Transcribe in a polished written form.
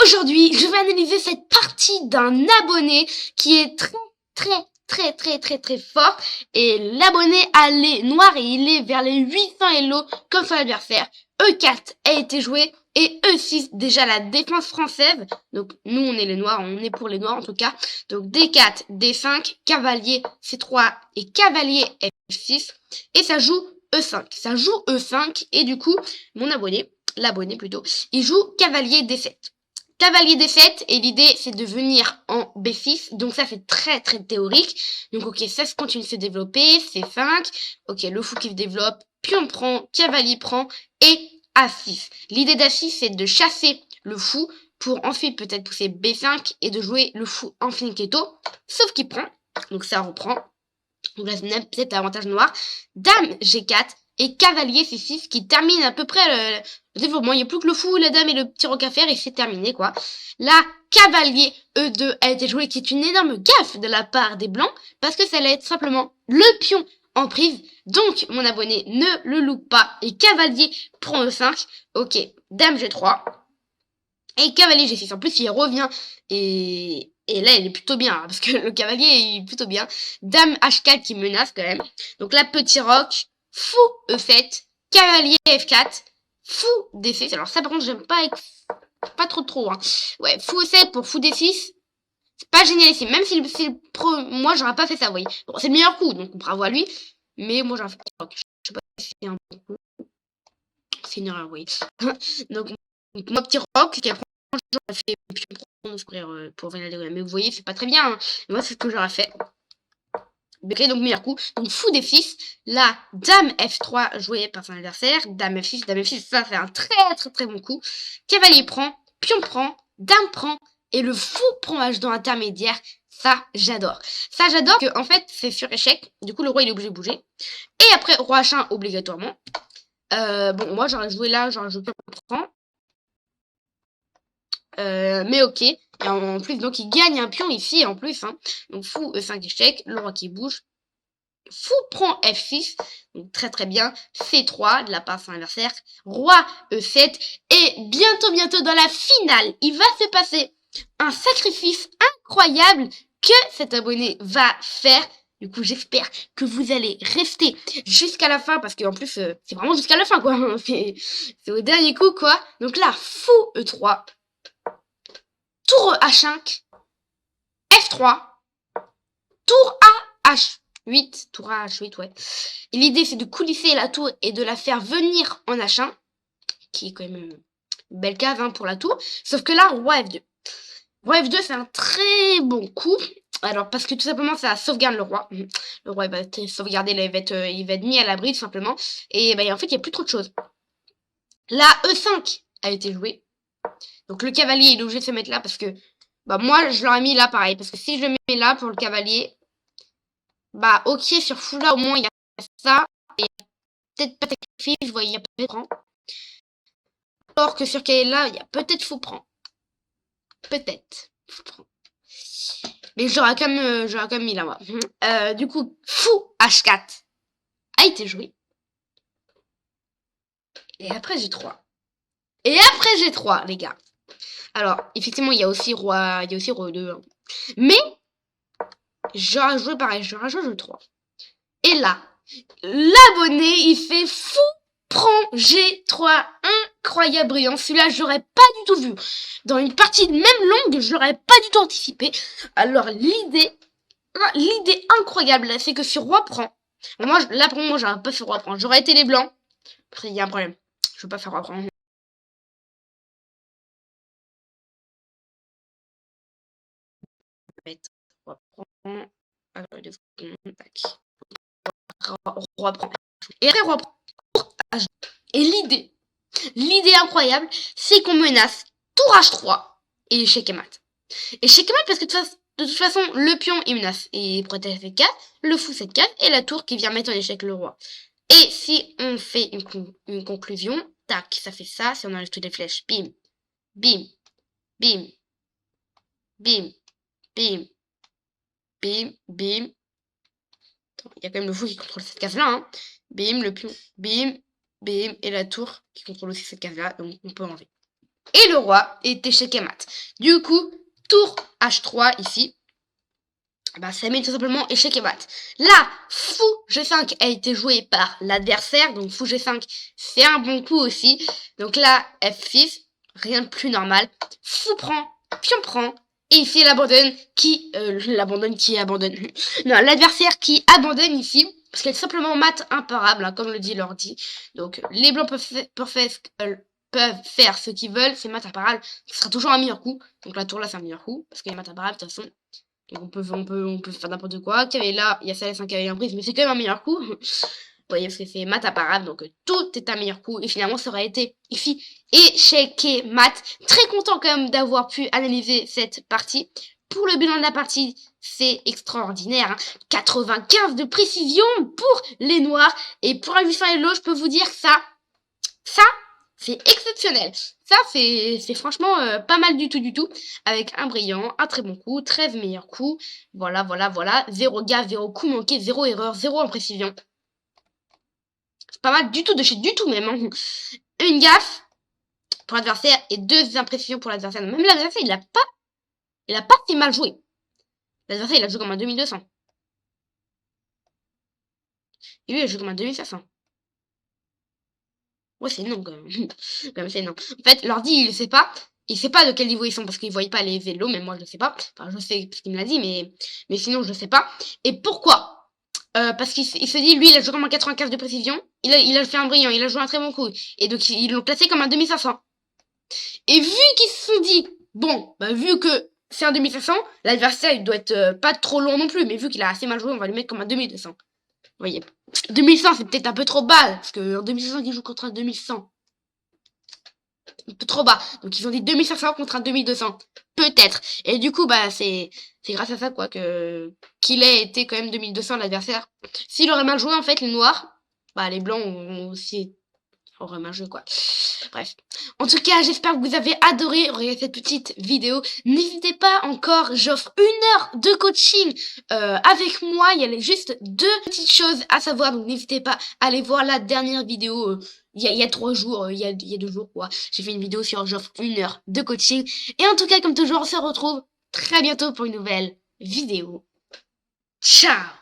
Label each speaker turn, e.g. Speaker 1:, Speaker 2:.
Speaker 1: Aujourd'hui, je vais analyser cette partie d'un abonné qui est très fort. Et l'abonné a les noirs et il est vers les 800 Elo comme son adversaire. E4 a été joué et E6 déjà la défense française. Donc nous on est les noirs, on est pour les noirs en tout cas. Donc D4, D5, cavalier C3 et cavalier F6. Et ça joue E5. Ça joue E5 et du coup mon abonné, l'abonné plutôt, il joue cavalier D7. Cavalier D7 et l'idée c'est de venir en B6, donc ça c'est très théorique. Donc ok, ça se continue de se développer, C5, ok le fou qui se développe, pion prend, cavalier prend et A6. L'idée d'A6 c'est de chasser le fou pour ensuite peut-être pousser B5 et de jouer le fou en fianchetto, sauf qu'il prend, donc ça reprend. Donc là c'est peut-être avantage noir. Dame G4 et cavalier C6 qui termine à peu près le développement. Il n'y a plus que le fou, la dame et le petit roc à faire et c'est terminé quoi. Là, cavalier E2 a été joué qui est une énorme gaffe de la part des blancs parce que ça allait être simplement le pion en prise. Donc mon abonné ne le loupe pas et cavalier prend E5. Ok, dame G3 et cavalier G6. En plus il revient et là, il est plutôt bien, hein, parce que le cavalier est plutôt bien. Dame H4 qui menace quand même. Donc là, petit roc, fou E7, cavalier F4, fou D6. Alors ça, par contre, j'aime pas trop, hein. Ouais, fou E7 pour fou D6. C'est pas génial ici. Même si moi, j'aurais pas fait ça, vous voyez. Bon, c'est le meilleur coup, donc bravo à lui. Mais moi, j'aurais fait petit roc. Je sais pas si c'est un bon coup. C'est une erreur, oui. donc, moi, petit roc, qui après, j'aurais fait pour venir à mais vous voyez c'est pas très bien hein. Moi c'est ce que j'aurais fait. Ok, donc meilleur coup, donc fou D6, là dame F3 joué par son adversaire, dame F6, ça c'est un très bon coup. Cavalier prend, pion prend, dame prend et le fou prend H dans intermédiaire. Ça j'adore que en fait c'est sur échec, du coup le roi il est obligé de bouger et après roi H1 obligatoirement. Bon moi j'aurais joué là, j'aurais joué pion prend. Mais ok. Et en plus, donc il gagne un pion ici en plus. Hein. Donc fou E5 échec, le roi qui bouge. Fou prend F6, donc très bien. C3 de la part de son adversaire. Roi E7. Et bientôt dans la finale, il va se passer un sacrifice incroyable que cet abonné va faire. Du coup, j'espère que vous allez rester jusqu'à la fin, parce qu'en plus, c'est vraiment jusqu'à la fin, quoi. C'est au dernier coup, quoi. Donc là, fou E3. Tour H5, F3, tour à H8, tour à H8, ouais. Et l'idée, c'est de coulisser la tour et de la faire venir en H1, qui est quand même une belle case hein, pour la tour. Sauf que là, roi F2. Roi F2, c'est un très bon coup. Alors, parce que tout simplement, ça sauvegarde le roi. Le roi, il va être sauvegardé, là, il va être mis à l'abri, tout simplement. Et en fait, il n'y a plus trop de choses. Là, E5 a été joué. Donc, le cavalier, il est obligé de se mettre là parce que moi, je l'aurais mis là, pareil. Parce que si je le mets là pour le cavalier, ok, sur fou là, au moins, il y a ça. Et peut-être pas sacrifice, vous voyez, il y a peut-être prend. Alors que sur cavalier là, il y a peut-être fou prend. Peut-être. Fou prend. Mais j'aurais quand même mis là, moi. Du coup, fou H4 a été joué. Et après, G3. Les gars. Alors, effectivement, il y a aussi roi 2. Hein. Mais, j'aurais joué pareil, j'aurais joué G3. Et là, l'abonné, il fait fou prend G3 incroyable brillant. Celui-là, j'aurais pas du tout vu. Dans une partie même longue, je l'aurais pas du tout anticipé. Alors, l'idée incroyable, c'est que sur roi prend, moi, là, pour moi, j'aurais pas fait roi prend. J'aurais été les blancs. Après, il y a un problème. Je veux pas faire roi prend. Roi prend. Roi prend. Et après, roi prend. Et l'idée incroyable, c'est qu'on menace tour H3 et échec et mat. Échec et mat parce que de toute façon, le pion il menace et protège F4, le fou C4 et la tour qui vient mettre en échec le roi. Et si on fait une conclusion, tac, ça fait ça, si on enlève toutes les flèches, bim, bim, bim, bim, bim, bim, bim. Il y a quand même le fou qui contrôle cette case-là, hein. Bim, le pion, bim, bim, et la tour qui contrôle aussi cette case-là, donc on peut enlever. Et le roi est échec et mat. Du coup, tour H3 ici. Bah, ça met tout simplement échec et mat. Là, fou G5 a été joué par l'adversaire. Donc fou G5 c'est un bon coup aussi. Donc là, F6, rien de plus normal. Fou prend, pion prend. Et ici, elle abandonne qui abandonne. Non, l'adversaire qui abandonne ici. Parce qu'elle est simplement mat imparable, hein, comme le dit l'ordi. Donc les blancs peuvent faire ce qu'ils veulent. C'est mat imparable. Ce sera toujours un meilleur coup. Donc la tour là, c'est un meilleur coup. Parce qu'elle est mat imparable de toute façon. Donc on peut faire n'importe quoi. Là, il y a Salès, un cavalier en prise, mais c'est quand même un meilleur coup. Vous voyez, parce que c'est mat imparable, donc tout est un meilleur coup. Et finalement, ça aurait été ici échec et mat. Très content quand même d'avoir pu analyser cette partie. Pour le bilan de la partie, c'est extraordinaire. Hein. 95 de précision pour les noirs. Et pour un 800 Hello, je peux vous dire que ça, c'est exceptionnel. Ça, c'est franchement pas mal du tout. Avec un brillant, un très bon coup, 13 meilleurs coups. Voilà. 0 gaffe, 0 coup manqué, 0 erreur, 0 imprécision. C'est pas mal du tout, de chez du tout même. Hein. Une gaffe pour l'adversaire et 2 imprécisions pour l'adversaire. Même l'adversaire, il a pas si mal joué. L'adversaire, il a joué comme un 2200. Et lui, il a joué comme un 2500. Ouais, c'est non, quand même. Quand même, c'est non. En fait, l'ordi, il sait pas. Il sait pas de quel niveau ils sont parce qu'il voit pas les vélos, mais moi, je sais pas. Enfin, je sais parce qu'il me l'a dit, mais sinon, je sais pas. Et pourquoi parce qu'il se dit, lui, il a joué comme un 95 de précision. Il a fait un brillant, il a joué un très bon coup. Et donc, ils l'ont classé comme un 2500. Et vu qu'ils se sont dit, bon, bah, vu que c'est un 2500, l'adversaire, il doit être pas trop long non plus. Mais vu qu'il a assez mal joué, on va lui mettre comme un 2200. Vous voyez, 2100 c'est peut-être un peu trop bas, parce que en 2500 qui joue contre un 2100. Un peu trop bas. Donc ils ont dit 2500 contre un 2200. Peut-être. Et du coup, bah c'est grâce à ça quoi qu'il ait été quand même 2200 l'adversaire. S'il aurait mal joué en fait les noirs, bah les blancs ont aussi aurait mal joué quoi. Bref. En tout cas, j'espère que vous avez adoré regarder cette petite vidéo. N'hésitez pas encore, j'offre 1 heure de coaching avec moi. Il y a juste 2 petites choses à savoir, donc n'hésitez pas à aller voir la dernière vidéo. Il y a 3 jours, il y a 2 jours quoi. J'ai fait une vidéo sur j'offre 1 heure de coaching. Et en tout cas, comme toujours, on se retrouve très bientôt pour une nouvelle vidéo. Ciao!